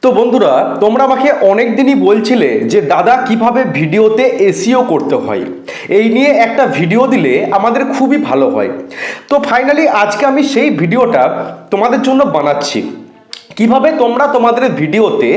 তো বন্ধুরা, তোমরা আমাকে অনেক দিনই বলছিলে যে দাদা কিভাবে ভিডিওতে এসইও করতে হয়, এই নিয়ে একটা ভিডিও দিলে আমাদের খুবই ভালো হয়। তো ফাইনালি আজকে আমি সেই ভিডিওটা তোমাদের জন্য বানাচ্ছি, কিভাবে তোমরা তোমাদের ভিডিওতে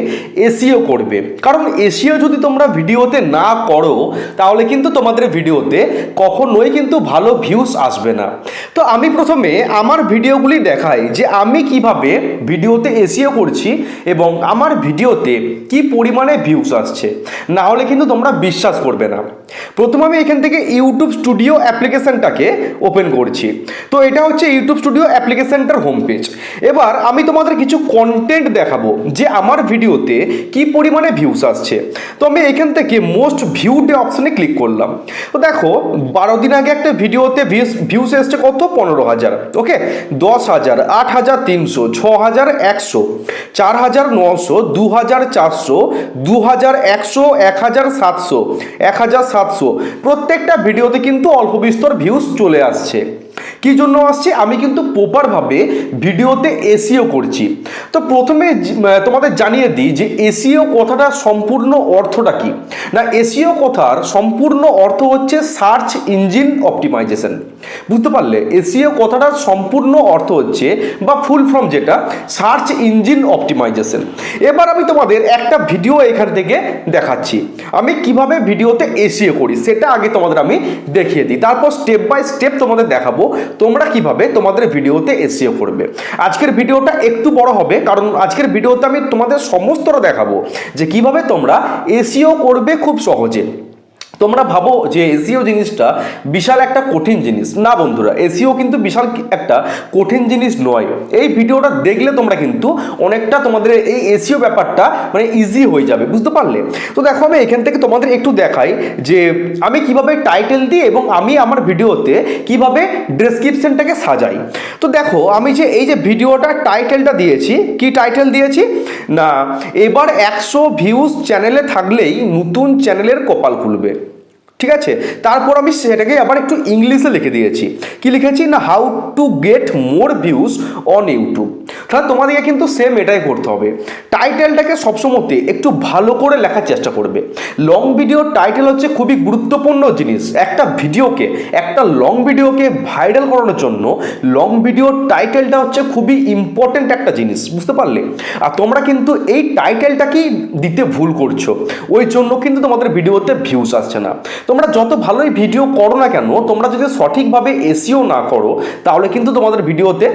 এসইও করবে। কারণ এসইও যদি তোমরা ভিডিওতে না করো তাহলে কিন্তু তোমাদের ভিডিওতে কখনোই কিন্তু ভালো ভিউজ আসবে না। তো আমি প্রথমে আমার ভিডিওগুলি দেখাই যে আমি কিভাবে ভিডিওতে এসইও করছি এবং আমার ভিডিওতে কি পরিমাণে ভিউজ আসছে, না হলে কিন্তু তোমরা বিশ্বাস করবে না। প্রথমে আমি এখান থেকে ইউটিউব স্টুডিও অ্যাপ্লিকেশনটাকে ওপেন করছি। তো এটা হচ্ছে ইউটিউব স্টুডিও অ্যাপ্লিকেশনটার হোম পেজ। এবার আমি তোমাদের কিছু কন্টেন্ট দেখাবো যে আমার ভিডিওতে কি পরিমাণে ভিউস আসছে। তো আমি এখান থেকে মোস্ট ভিউড অপশনে ক্লিক করলাম। তো দেখো 12 দিন আগে একটা ভিডিওতে ভিউস এসছে কত, 15,000, ওকে, 10,000, 8,300, 6,100, 4,900, 2,400, 2,100, 1,700, 1,700, প্রত্যেকটা ভিডিওতে কিন্তু অল্প বিস্তর ভিউস চলে আসছে। কি জন্য আসছে? আমি কিন্তু প্রপারভাবে ভিডিওতে এসইও করছি। তো প্রথমে তোমাদের জানিয়ে দিই যে এসইও কথাটা সম্পূর্ণ অর্থটা কি না। এসইও কথার সম্পূর্ণ অর্থ হচ্ছে সার্চ ইঞ্জিন অপটিমাইজেশন। বুঝতে পারলে? এসইও কথাটার সম্পূর্ণ অর্থ হচ্ছে বা ফুল ফর্ম যেটা, সার্চ ইঞ্জিন অপটিমাইজেশন। এবার আমি তোমাদের একটা ভিডিও এখান থেকে দেখাচ্ছি আমি কিভাবে ভিডিওতে এসইও করি, সেটা আগে তোমাদের আমি দেখিয়ে দিই, তারপর স্টেপ বাই স্টেপ তোমাদের দেখাবো তোমরা কিভাবে তোমাদের ভিডিওতে এসইও করবে। আজকের ভিডিওটা একটু বড় হবে কারণ আজকের ভিডিওতে আমি তোমাদের সমস্তটা দেখাবো যে কিভাবে তোমরা এসইও করবে খুব সহজে। তোমরা ভাবো যে এসইও জিনিসটা বিশাল একটা কঠিন জিনিস। না বন্ধুরা, এসইও কিন্তু বিশাল একটা কঠিন জিনিস নয়। এই ভিডিওটা দেখলে তোমরা কিন্তু অনেকটা তোমাদের এই এসইও ব্যাপারটা মানে ইজি হয়ে যাবে। বুঝতে পারলে? তো দেখো আমি এখান থেকে তোমাদের একটু দেখাই যে আমি কিভাবে টাইটেল দিই এবং আমি আমার ভিডিওতে কিভাবে ডেসক্রিপশনটাকে সাজাই। তো দেখো আমি যে এই যে ভিডিওটা টাইটেলটা দিয়েছি, কি টাইটেল দিয়েছি না, এবার 100 ভিউজ চ্যানেলে থাকলেই নতুন চ্যানেলের কপাল খুলবে। ঠিক আছে, তারপর আমি সেটাকে আবার একটু ইংলিশে লিখে দিয়েছি। কি লিখেছি না, how to get more views on YouTube. তাহলে তোমাদেরকে কিন্তু সেম এটাই করতে হবে। টাইটেলটাকে সবসময় একটু ভালো করে লেখার চেষ্টা করবে। লং ভিডিওর টাইটেল হচ্ছে খুবই গুরুত্বপূর্ণ জিনিস। একটা লং ভিডিওকে ভাইরাল করানোর জন্য লং ভিডিওর টাইটেলটা হচ্ছে খুবই ইম্পর্টেন্ট একটা জিনিস। বুঝতে পারলে? আর তোমরা কিন্তু এই টাইটেলটাকেই দিতে ভুল করছো, ওই জন্য কিন্তু তোমাদের ভিডিওতে ভিউজ আসছে না। তোমরা যত ভালোই ভিডিও করো না কেন, তোমরা যদি সঠিকভাবে এসইও না করো তাহলে কিন্তু তোমাদের ভিডিওতে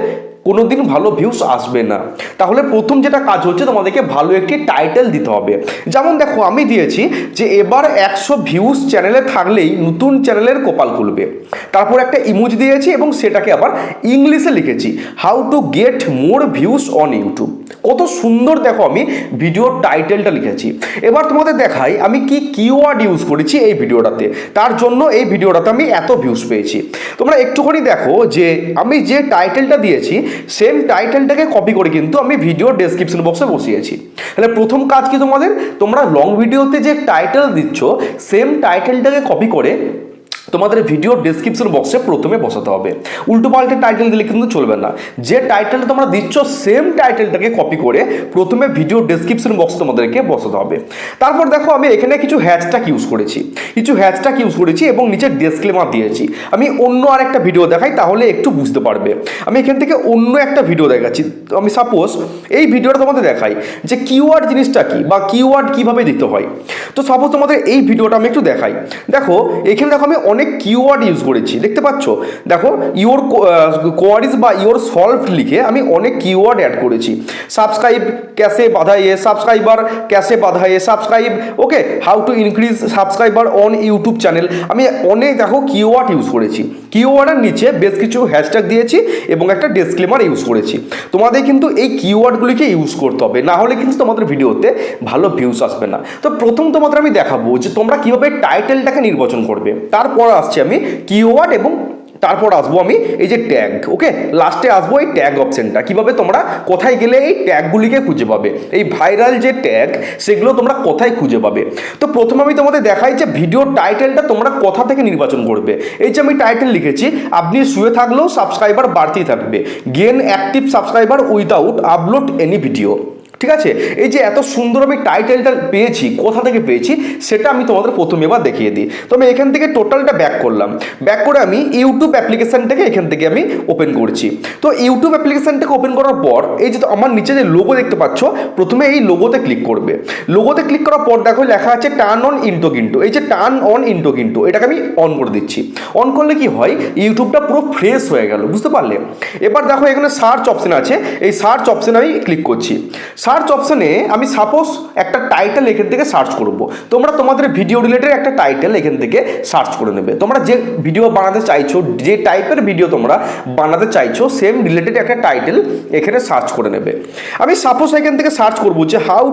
কোনোদিন ভালো ভিউস আসবে না। তাহলে প্রথম যেটা কাজ হচ্ছে তোমাদেরকে ভালো একটি টাইটেল দিতে হবে। যেমন দেখো আমি দিয়েছি যে এবার 100 ভিউস চ্যানেলে থাকলেই নতুন চ্যানেলের কপাল খুলবে। তারপর একটা ইমোজি দিয়েছি এবং সেটাকে আবার ইংলিশে লিখেছি, how to get more views on YouTube. কত সুন্দর দেখো আমি ভিডিওর টাইটেলটা লিখেছি। এবার তোমাদের দেখাই আমি কি কিওয়ার্ড ইউজ করেছি এই ভিডিওটাতে, তার জন্য এই ভিডিওটাতে আমি এত ভিউজ পেয়েছি। তোমরা একটুখানি দেখো যে আমি যে টাইটেলটা দিয়েছি সেম টাইটেলটাকে কপি করে কিন্তু আমি ভিডিও ডেসক্রিপশন বক্সে বসিয়েছি। তাহলে প্রথম কাজ কি তোমাদের, তোমরা লং ভিডিওতে যে টাইটেল দিচ্ছ সেম টাইটেলটাকে কপি করে তোমাদের ভিডিও ডেসক্রিপশন বক্সে প্রথমে বসাতে হবে। উল্টো পাল্টে টাইটেল দিলে কিন্তু চলবে না। যে টাইটেলটা তোমরা দিচ্ছ সেম টাইটেলটাকে কপি করে প্রথমে ভিডিও ডেসক্রিপশন বক্সে তোমাদেরকে বসাতে হবে। তারপর দেখো আমি এখানে কিছু হ্যাশট্যাগ ইউজ করেছি এবং নিচে ডিসক্লেমার দিয়েছি। আমি অন্য আরেকটা ভিডিও দেখাই তাহলে একটু বুঝতে পারবে। আমি এখান থেকে অন্য একটা ভিডিও দেখাচ্ছি। আমি সাপোজ এই ভিডিওটা তোমাদের দেখাই যে কিওয়ার্ড জিনিসটা কি বা কিওয়ার্ড কিভাবে দিতে হয়। তো সাপোজ তোমাদের এই ভিডিওটা আমি একটু দেখাই। দেখো এখানে দেখো আমি অনেক কিওয়ার্ড ইউজ করেছি, দেখতে পাচ্ছ। দেখো ইওর কোয়ারিজ বা ইওর সলভ লিখে আমি অনেক কিওয়ার্ড অ্যাড করেছি। সাবস্ক্রাইব ক্যাসে বাধাইয়ে, সাবস্ক্রাইবার ক্যাসে বাধাইয়ে, subscribe, okay, how to increase subscriber on YouTube channel. আমি অনেক দেখো কিওয়ার্ড ইউজ করেছি। কিওয়ার্ডের নিচে বেশ কিছু হ্যাশট্যাগ দিয়েছি এবং একটা ডিসক্লেমার ইউজ করেছি। তোমাদের কিন্তু এই কিওয়ার্ডগুলিকে ইউজ করতে হবে, না হলে কিন্তু তোমাদের ভিডিওতে ভালো ভিউজ আসবে না। তো প্রথম তোমাদের আমি দেখাবো যে তোমরা কিভাবে টাইটেলটাকে নির্বাচন করবে। তারপর আসছি আমি কিওয়ার্ড এবং তারপর আসবো আমি এই যে ট্যাগ, ওকে, লাস্টে আসবো এই ট্যাগ অপশনটা। কিভাবে তোমরা কোথায় গেলে এই ট্যাগগুলিকে খুঁজে পাবে, এই ভাইরাল যে ট্যাগ সেগুলো তোমরা কোথায় খুঁজে পাবে। তো প্রথমে আমি তোমাদের দেখাই যে ভিডিও টাইটেলটা তোমরা কোথা থেকে নির্বাচন করবে। এই যে আমি টাইটেল লিখেছি, আপনি শুয়ে থাকলেও সাবস্ক্রাইবার বাড়তেই থাকবে, gain active subscriber without upload any video. ঠিক আছে, এই যে এত সুন্দর আমি টাইটেলটা পেয়েছি, কোথা থেকে পেয়েছি সেটা আমি তোমাদের প্রথমে এবার দেখিয়ে দিই। তো আমি এখান থেকে টোটালটা ব্যাক করলাম, ব্যাক করে আমি ইউটিউব অ্যাপ্লিকেশানটাকে এখান থেকে আমি ওপেন করছি। তো ইউটিউব অ্যাপ্লিকেশানটাকে ওপেন করার পর এই যে আমার নিচে যে লোগো দেখতে পাচ্ছ, প্রথমে এই লোগোতে ক্লিক করবে। লোগোতে ক্লিক করার পর দেখো লেখা আছে টার্ন অন ইন্টো কিন্তু, এই যে টার্ন অন ইন্টো কিন্তু এটাকে আমি অন করে দিচ্ছি। অন করলে কি হয়, ইউটিউবটা পুরো ফ্রেশ হয়ে গেল, বুঝতে পারলে। এবার দেখো এখানে সার্চ অপশন আছে, এই সার্চ অপশনে আমি ক্লিক করছি। সার্চ অপশনে আমি সাপোজ একটা টাইটেল এখান থেকে সার্চ করব, তোমরা তোমাদের ভিডিও রিলেটেড একটা টাইটেল এখান থেকে সার্চ করে নেবে। তোমরা যে ভিডিও বানাতে চাইছো, যে টাইপের ভিডিও তোমরা বানাতে চাইছো, সেম রিলেটেড একটা টাইটেল এখানে সার্চ করে নেবে। আমি সাপোজ এখান থেকে সার্চ করবো যে how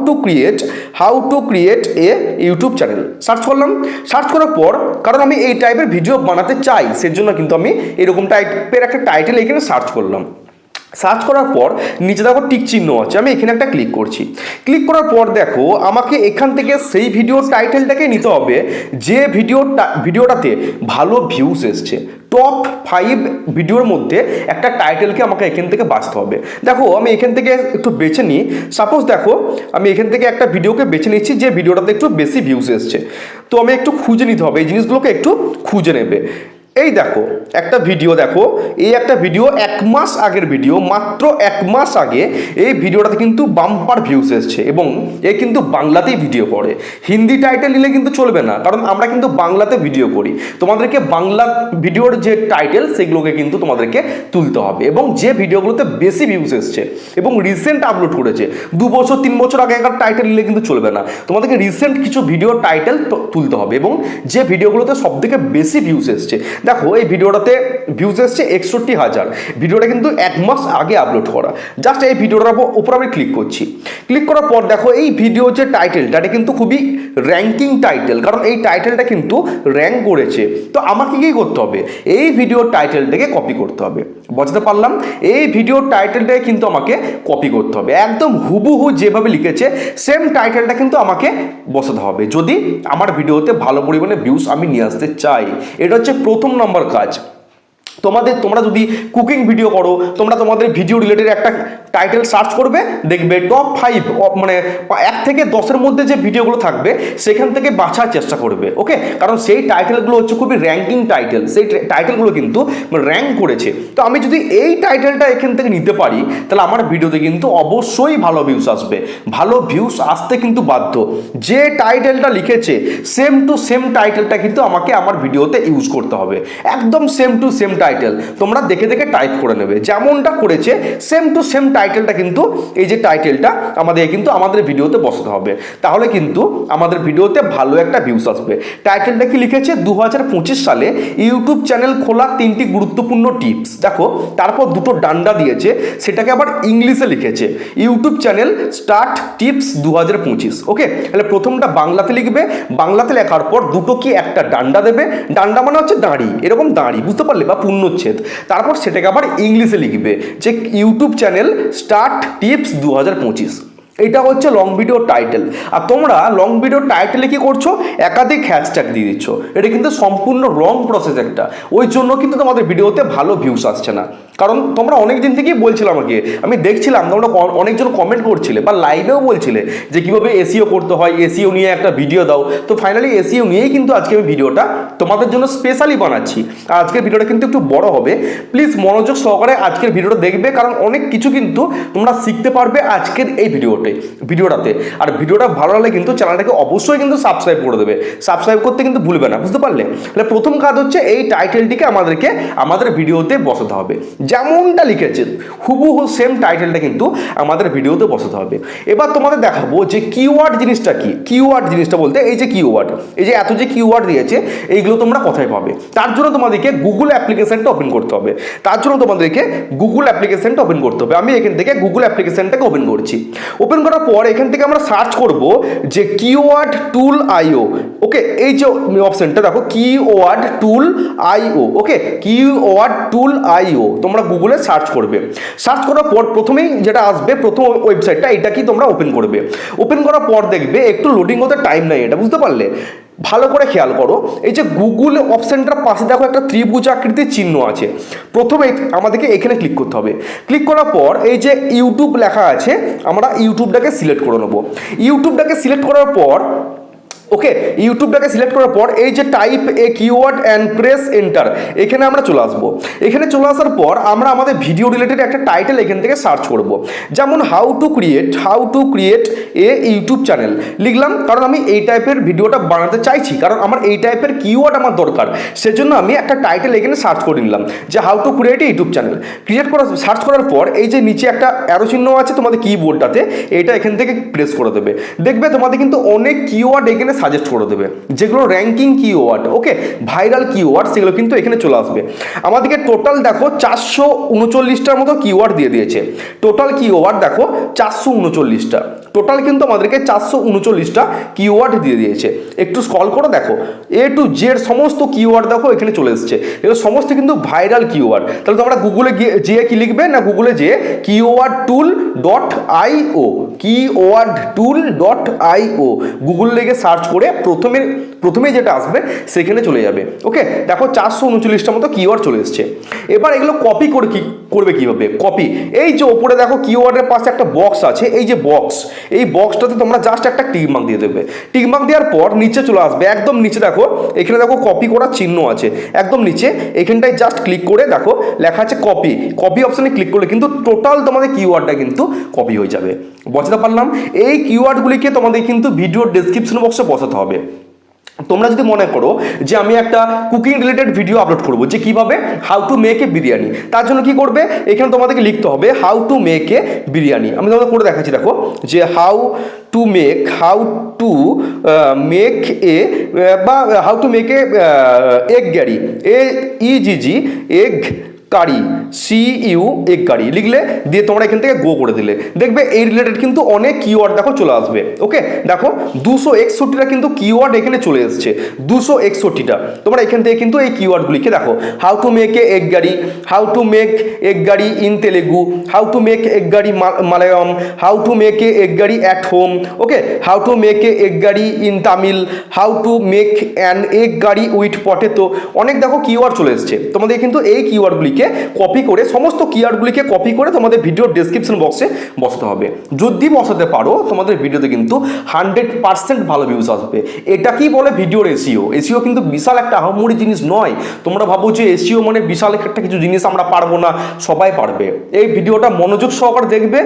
to create a YouTube channel, search করলাম। সার্চ করার পর কারণ আমি এই টাইপের ভিডিও বানাতে চাই, সেজন্য কিন্তু আমি এরকম টাইপের একটা টাইটেল এখানে সার্চ করলাম। সার্চ করার পর নিচে দেখো টিক চিহ্ন আছে, আমি এখানে একটা ক্লিক করছি। ক্লিক করার পর দেখো আমাকে এখান থেকে সেই ভিডিওর টাইটেলটাকে নিতে হবে যে ভিডিওটাতে ভালো ভিউজ এসছে। টপ 5 ভিডিওর মধ্যে একটা টাইটেলকে আমাকে এখান থেকে বাছতে হবে। দেখো আমি এখান থেকে একটু বেছে নিই, সাপোজ দেখো আমি এখান থেকে একটা ভিডিওকে বেছে নিচ্ছি যে ভিডিওটাতে একটু বেশি ভিউজ এসছে। তো আমি একটু খুঁজে নিতে হবে, এই জিনিসগুলোকে একটু খুঁজে নেবে। এই দেখো একটা ভিডিও, দেখো এই একটা ভিডিও 1 মাস আগের ভিডিও, মাত্র 1 মাস আগে এই ভিডিওটাতে কিন্তু বাম্পার ভিউজ এসছে এবং এ কিন্তু বাংলাতেই ভিডিও করে। হিন্দি টাইটেল নিলে কিন্তু চলবে না, কারণ আমরা কিন্তু বাংলাতে ভিডিও করি। তোমাদেরকে বাংলা ভিডিওর যে টাইটেল সেগুলোকে কিন্তু তোমাদেরকে তুলতে হবে এবং যে ভিডিওগুলোতে বেশি ভিউজ এসছে এবং রিসেন্ট আপলোড করেছে, 2 বছর 3 বছর আগেকার টাইটেল নিলে কিন্তু চলবে না। তোমাদেরকে রিসেন্ট কিছু ভিডিওর টাইটেল তুলতে হবে এবং যে ভিডিওগুলোতে সবথেকে বেশি ভিউজ এসছে। দেখো এই ভিডিওটাতে ভিউজ এসছে 61,000, ভিডিওটা কিন্তু 1 মাস আগে আপলোড করা। জাস্ট এই ভিডিওটার উপর আমি ক্লিক করছি। ক্লিক করার পর দেখো এই ভিডিও যে টাইটেলটা, এটা কিন্তু খুবই র্যাঙ্কিং টাইটেল, কারণ এই টাইটেলটা কিন্তু র্যাঙ্ক করেছে। তো আমাকে কি করতে হবে, এই ভিডিওর টাইটেলটাকে কপি করতে হবে। বুঝতে পারলাম, এই ভিডিওর টাইটেলটাকে কিন্তু আমাকে কপি করতে হবে, একদম হুবহু যেভাবে লিখেছে সেম টাইটেলটা কিন্তু আমাকে বসাতে হবে যদি আমার ভিডিওতে ভালো পরিমাণে ভিউজ আমি নিয়ে আসতে চাই। এটা হচ্ছে প্রথম নম্বর কাজ। তোমরা যদি কুকিং ভিডিও করো, তোমরা তোমাদের ভিডিও রিলেটেড একটা টাইটেল সার্চ করবে, দেখবে টপ 5 মানে 1 থেকে 10-এর মধ্যে যে ভিডিওগুলো থাকবে সেখান থেকে বাছার চেষ্টা করবে। ওকে, কারণ সেই টাইটেলগুলো হচ্ছে খুবই র্যাঙ্কিং টাইটেল, সেই টাইটেলগুলো কিন্তু র্যাঙ্ক করেছে। তো আমি যদি এই টাইটেলটা এখান থেকে নিতে পারি, তাহলে আমার ভিডিওতে কিন্তু অবশ্যই ভালো ভিউজ আসবে। ভালো ভিউজ আসতে কিন্তু বাধ্য। যে টাইটেলটা লিখেছে সেম টু সেম টাইটেলটা কিন্তু আমাকে আমার ভিডিওতে ইউজ করতে হবে, একদম সেম টু সেম টাইটেল। তোমরা দেখে দেখে টাইপ করে নেবে, যেমনটা করেছে সেম টু সেম টাইটেলটা কিন্তু এই যে টাইটেলটা আমাদের ভিডিওতে বসাতে হবে, তাহলে কিন্তু আমাদের ভিডিওতে ভালো একটা ভিউজ আসবে। টাইটেলটা কি লিখেছে, 2025 সালে ইউটিউব চ্যানেল খোলা 3টি গুরুত্বপূর্ণ টিপস। দেখো তারপর দুটো ডান্ডা দিয়েছে, সেটাকে আবার ইংলিশে লিখেছে, ইউটিউব চ্যানেল স্টার্ট টিপস 2025। ওকে, তাহলে প্রথমটা বাংলাতে লিখবে, বাংলাতে লেখার পর দুটো কি একটা ডান্ডা দেবে, ডান্ডা মানে হচ্ছে দাঁড়ি, এরকম দাঁড়ি, বুঝতে পারলে, বা পূর্ণচ্ছেদ। তারপর সেটাকে আবার ইংলিশে লিখবে যে ইউটিউব চ্যানেল স্টার্ট টিপস 2025। এটা হচ্ছে লং ভিডিও টাইটেল। আর তোমরা লং ভিডিও টাইটেলে কি করছো, একাধিক হ্যাশট্যাগ দিয়ে দিচ্ছ। এটা কিন্তু সম্পূর্ণ রং প্রসেস একটা, ওই জন্য কিন্তু তোমাদের ভিডিওতে ভালো ভিউজ আসছে না। কারণ তোমরা অনেক দিন থেকেই বলছিলে আমাকে, আমি দেখছিলাম তোমরা অনেকজন কমেন্ট করছিলে বা লাইভেও বলছিলে যে কীভাবে এসইও করতে হয়, এসইও নিয়ে একটা ভিডিও দাও। তো ফাইনালি এসইও নিয়েই কিন্তু আজকে আমি ভিডিওটা তোমাদের জন্য স্পেশালি বানাচ্ছি। আর আজকের ভিডিওটা কিন্তু একটু বড় হবে, প্লিজ মনোযোগ সহকারে আজকের ভিডিওটা দেখবে, কারণ অনেক কিছু কিন্তু তোমরা শিখতে পারবে আজকের এই ভিডিওটাতে। আর ভিডিওটা ভালো লাগলে কিন্তু চ্যানেলটাকে অবশ্যই কিন্তু সাবস্ক্রাইব করে দেবে, সাবস্ক্রাইব করতে কিন্তু ভুলবে না, বুঝতে পারলে। তাহলে প্রথম কাজ হচ্ছে এই টাইটেলটিকে আমাদেরকে আমাদের ভিডিওতে বসাতে হবে, যেমনটা লিখেছে হুবহু সেম টাইটেলটা কিন্তু আমাদের ভিডিওতে বসাতে হবে। এবার তোমাদের দেখাবো যে কিওয়ার্ড জিনিসটা কি। কিওয়ার্ড জিনিসটা বলতে এই যে কিওয়ার্ড, এই যে এত যে কিওয়ার্ড দিয়েছে এইগুলো তোমরা কোথায় পাবে, তার জন্য তোমাদেরকে গুগল অ্যাপ্লিকেশনটা ওপেন করতে হবে। আমি এখান থেকে গুগল অ্যাপ্লিকেশনটাকে ওপেন করছি। ওপেন করার পর এখান থেকে আমরা সার্চ করব যে কিওয়ার্ড টুল আইও। ওকে, এই যে অপশনটা দেখো, কিওয়ার্ড টুল আইও। ওকে, কিওয়ার্ড টুল আইও তোমরা গুগলে সার্চ করবে। সার্চ করার পর প্রথমেই যেটা আসবে, প্রথম ওয়েবসাইটটা, এটা কি তোমরা ওপেন করবে। ওপেন করার পর দেখবে একটু লোডিং হতে টাইম নেই, এটা বুঝতে পারলে। ভালো করে খেয়াল করো, এই যে গুগল অপশনটার পাশে দেখো একটা ত্রিভুজ আকৃতির চিহ্ন আছে। প্রথমে আমাদেরকে এখানে ক্লিক করতে হবে। ক্লিক করার পর এই যে ইউটিউব লেখা আছে, আমরা ইউটিউবটাকে সিলেক্ট করে নেবো। ইউটিউবটাকে সিলেক্ট করার পর ওকে, ইউটিউবটাকে সিলেক্ট করার পর এই যে type A keyword and press enter, এখানে আমরা চলে আসবো। এখানে চলে আসার পর আমরা আমাদের ভিডিও রিলেটেড একটা টাইটেল এখান থেকে সার্চ করব। যেমন how to create a YouTube channel লিখলাম, কারণ আমি এই টাইপের ভিডিওটা বানাতে চাইছি, কারণ আমার এই টাইপের কিওয়ার্ড আমার দরকার। সেজন্য আমি একটা টাইটেল এখানে সার্চ করে নিলাম যে how to create a YouTube channel. Create করা সার্চ করার পর এই যে নিচে একটা অ্যারো চিহ্ন আছে তোমাদের কিবোর্ডটাতে, এটা এখান থেকে প্রেস করে দেবে। দেখবে তোমাদের কিন্তু অনেক কিওয়ার্ড এখানে সাজেস্ট করে দেবে, যেগুলো র্যাঙ্কিং কিওয়ার্ড, ওকে, ভাইরাল কিওয়ার্ড, সেগুলো কিন্তু এখানে চলে আসবে। আমাদেরকে টোটাল দেখো 439টার মতো কিওয়ার্ড দিয়ে দিয়েছে। টোটাল কিওয়ার্ড দেখো 439টা, টোটাল কিন্তু আমাদেরকে 439টা কিওয়ার্ড দিয়ে দিয়েছে। একটু স্ক্রল করে দেখো, এ টু জেড সমস্ত কিওয়ার্ড দেখো এখানে চলে এসছে। এগুলো সমস্ত কিন্তু ভাইরাল কিওয়ার্ড। তাহলে তোমরা গুগলে গিয়ে কি লিখবে না, গুগলে যেয়ে keywordtool.io গুগল লিখে সার্চ করে প্রথমে যেটা আসবে সেখানে চলে যাবে। ওকে, দেখো 439টার মতো কিওয়ার্ড চলে এসছে। এবার এগুলো কপি করে করবে কিভাবে? কপি, এই যে ওপরে দেখো কিওয়ার্ডের পাশে একটা বক্স আছে, এই যে বক্স, এই বক্সটাতে তোমরা জাস্ট একটা টিক মার্ক দিয়ে দেবে। টিক মার্ক দেওয়ার পর নিচে চলে আসবে, একদম নিচে দেখো এখানে দেখো কপি করার চিহ্ন আছে, একদম নিচে এখানটায় জাস্ট ক্লিক করে দেখো লেখা আছে কপি অপশনে ক্লিক করলে কিন্তু টোটাল তোমাদের কিওয়ার্ডটা কিন্তু কপি হয়ে যাবে। বুঝতে পারলাম? এই কিওয়ার্ডগুলিকে তোমাদের কিন্তু ভিডিওর ডেসক্রিপশন বক্সে বসাতে হবে। তোমরা যদি মনে করো যে আমি একটা কুকিং রিলেটেড ভিডিও আপলোড করবো, যে কিভাবে হাউ টু মেক এ বিরিয়ানি, তার জন্য কি করবে, এখানে তোমাদেরকে লিখতে হবে হাউ টু মেক এ বিরিয়ানি। আমি তোমাদের করে দেখাচ্ছি, দেখো যে হাউ টু মেক এ বা how to make a egg curry, egg curry, egg curry লিখলে দিয়ে তোমরা এখান থেকে গো করে দিলে, দেখবে এই রিলেটেড কিন্তু অনেক কিওয়ার্ড দেখো চলে আসবে। ওকে, দেখো 261টা কিন্তু কিওয়ার্ড এখানে চলে এসছে, 261টা। তোমরা এখান থেকে কিন্তু এই কিওয়ার্ডগুলিকে দেখো, how to make a egg curry, how to make egg curry in Telugu, how to make egg curry Malayalam, how to make a egg curry at home, okay, how to make a egg curry in Tamil, how to make an egg curry with potato, অনেক দেখো keyword চলে এসছে। তোমাদের কিন্তু এই কিওয়ার্ডগুলিকে copy করে, সমস্ত কিওয়ার্ডগুলিকে copy করে তোমাদের ভিডিওর ডেসক্রিপশন বক্সে বসাতে হবে। যদি বসাতে পারো তোমাদের ভিডিওতে কিন্তু 100% ভালো ভিউজ আসবে। এটা কি বলে ভিডিওর এসইও কিন্তু বিশাল একটা আহামরি জিনিস নয়। তোমরা ভাবো যে এসইও মানে বিশাল একটা কিছু জিনিস আমরা পারবো না, সবাই পারবে। এই ভিডিওটা মনোযোগ সহকারে দেখবে,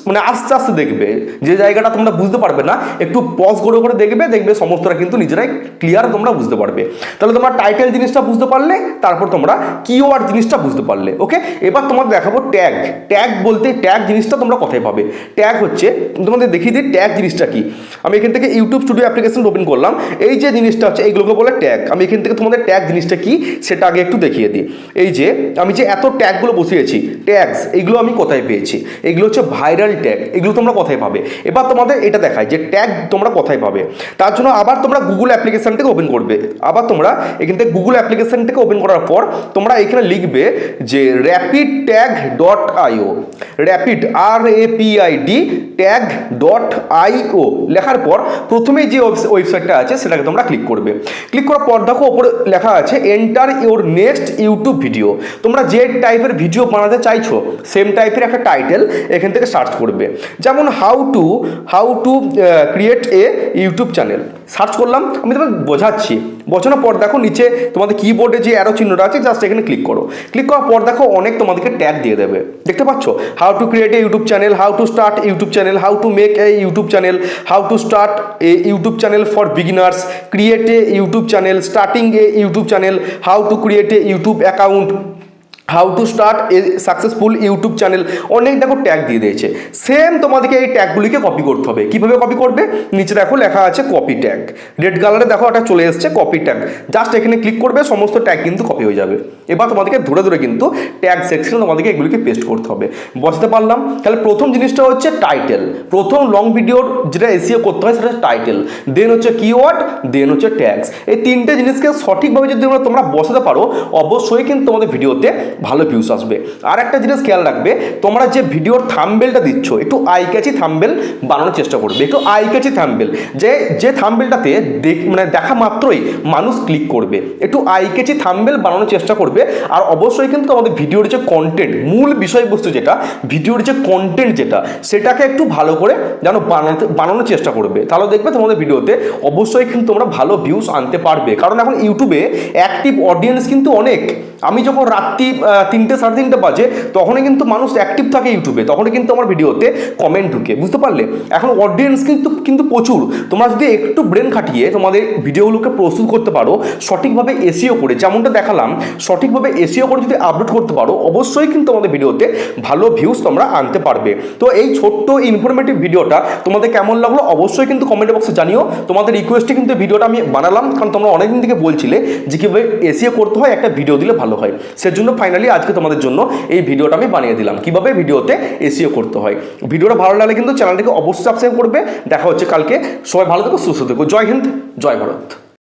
মানে আস্তে আস্তে দেখবে, যে জায়গাটা তোমরা বুঝতে পারবে না একটু পজ করে দেখবে সমস্তটা কিন্তু নিজেরাই ক্লিয়ার তোমরা বুঝতে পারবে। তাহলে তোমরা টাইটেল জিনিসটা বুঝতে পারলে, তারপর তোমরা কিওয়ার্ড জিনিসটা বুঝতে পারলে। ওকে, এবার তোমাদের দেখাবো ট্যাগ বলতে ট্যাগ জিনিসটা তোমরা কোথায় পাবে। ট্যাগ হচ্ছে, তোমাদের দেখিয়ে দিই ট্যাগ জিনিসটা কি। আমি এখান থেকে ইউটিউব স্টুডিও অ্যাপ্লিকেশন ওপেন করলাম, এই যে জিনিসটা হচ্ছে এইগুলোকে বলে ট্যাগ। আমি এখান থেকে তোমাদের ট্যাগ জিনিসটা কি সেটা আগে একটু দেখিয়ে দিই। এই যে আমি যে এত ট্যাগগুলো বসিয়েছি, ট্যাগস, এইগুলো আমি কোথায় পেয়েছি, এগুলো হচ্ছে ভাইরাল ট্যাগ, এগুলো তোমরা কোথায় পাবে। এবার তোমাদের এটা দেখায় যে ট্যাগ তোমরা কোথায় পাবে। তার জন্য আবার তোমরা গুগল অ্যাপ্লিকেশনটাকে ওপেন করবে। আবার তোমরা এখান থেকে গুগল অ্যাপ্লিকেশনটাকে ওপেন করার পর তোমরা এখানে লিখবে যে rapidtag.io, rapid RAPID tag.io লেখার পর প্রথমে যে ওয়েবসাইটটা আছে সেটাকে তোমরা ক্লিক করবে। ক্লিক করার পর দেখো ওপরে লেখা আছে enter your next YouTube video. তোমরা যে টাইপের ভিডিও বানাতে চাইছো সেম টাইপের একটা টাইটেল এখান থেকে সার্চ করবে। যেমন how to create a YouTube channel search করলাম, আমি তোমাকে বোঝাচ্ছি। বোঝানোর পর দেখো নিচে তোমাদের কিবোর্ডে যে অ্যারো চিহ্নটা আছে জাস্ট এখানে ক্লিক করো। ক্লিক করার পর দেখো অনেক তোমাদেরকে ট্যাগ দিয়ে দেবে, দেখতে পাচ্ছ, how to create a YouTube channel, how to start YouTube channel, how to make A YouTube channel, how to start A YouTube channel for beginners, create a YouTube channel, starting A YouTube channel, how to create a YouTube account, how to start a successful YouTube channel, অনেক দেখো tag দিয়ে দিয়েছে। Same তোমাদেরকে এই ট্যাগগুলিকে copy করতে হবে। কীভাবে copy করবে, নিচে দেখো লেখা আছে কপি ট্যাগ, রেড কালারে দেখো এটা চলে এসছে কপি ট্যাগ, জাস্ট এখানে ক্লিক করবে, সমস্ত ট্যাগ কিন্তু কপি হয়ে যাবে। এবার তোমাদেরকে ধরে কিন্তু ট্যাগ সেকশনে তোমাদেরকে এগুলিকে পেস্ট করতে হবে। বুঝতে পারলাম? তাহলে প্রথম জিনিসটা হচ্ছে টাইটেল। প্রথম লং ভিডিওর যেটা এসইও করতে হয় সেটা হচ্ছে টাইটেল, দেন হচ্ছে কিওয়ার্ড, দেন হচ্ছে ট্যাগস। এই তিনটে জিনিসকে সঠিকভাবে যদি তোমরা বসাতে পারো অবশ্যই কিন্তু তোমাদের ভিডিওতে ভালো ভিউজ আসবে। আর একটা জিনিস খেয়াল রাখবে, তোমরা যে ভিডিওর থাম্বনেলটা দিচ্ছ একটু আই ক্যাচি থাম্বনেল বানানোর চেষ্টা করবে, একটু আই ক্যাচি থাম্বনেল, যে থাম্বনেলটাতে মানে দেখা মাত্রই মানুষ ক্লিক করবে, একটু আই ক্যাচি থাম্বনেল বানানোর চেষ্টা করবে। আর অবশ্যই কিন্তু আমাদের ভিডিওর যে কন্টেন্ট, মূল বিষয়বস্তু যেটা, ভিডিওর যে কন্টেন্ট যেটা, সেটাকে একটু ভালো করে যেন বানানোর চেষ্টা করবে, তাহলে দেখবে তোমাদের ভিডিওতে অবশ্যই কিন্তু তোমরা ভালো ভিউজ আনতে পারবে। কারণ এখন ইউটিউবে অ্যাক্টিভ অডিয়েন্স কিন্তু অনেক। আমি যখন রাত্রি 3টে 3:30 বাজে তখনই কিন্তু মানুষ অ্যাক্টিভ থাকে ইউটিউবে, তখনই কিন্তু আমার ভিডিওতে কমেন্ট ঢুকে, বুঝতে পারলে? এখন অডিয়েন্স কিন্তু প্রচুর। তোমরা যদি একটু ব্রেন খাটিয়ে তোমাদের ভিডিওগুলোকে প্রস্তুত করতে পারো সঠিকভাবে এসইও করে, যেমনটা দেখালাম সঠিকভাবে এসইও করে যদি আপলোড করতে পারো, অবশ্যই কিন্তু আমাদের ভিডিওতে ভালো ভিউজ তোমরা আনতে পারবে। তো এই ছোট্ট ইনফরমেটিভ ভিডিওটা তোমাদের কেমন লাগলো অবশ্যই কিন্তু কমেন্ট বক্সে জানিও। তোমাদের রিকোয়েস্টে কিন্তু ভিডিওটা আমি বানালাম, কারণ তোমরা অনেকদিন থেকে বলছিলে যে কীভাবে এসইও করতে হয়, একটা ভিডিও দিলে ভালো হয়। সেজন্য ফাইনালি আজকে তোমাদের জন্য এই ভিডিওটা আমি বানিয়ে দিলাম, কিভাবে ভিডিওতে এসইও করতে হয়। ভিডিওটা ভালো লাগলে কিন্তু চ্যানেলটিকে অবশ্যই সাবস্ক্রাইব করবে। দেখা হচ্ছে কালকে। সবাই ভালো থেকো, সুস্থ থেকো। জয় হিন্দ, জয় ভারত।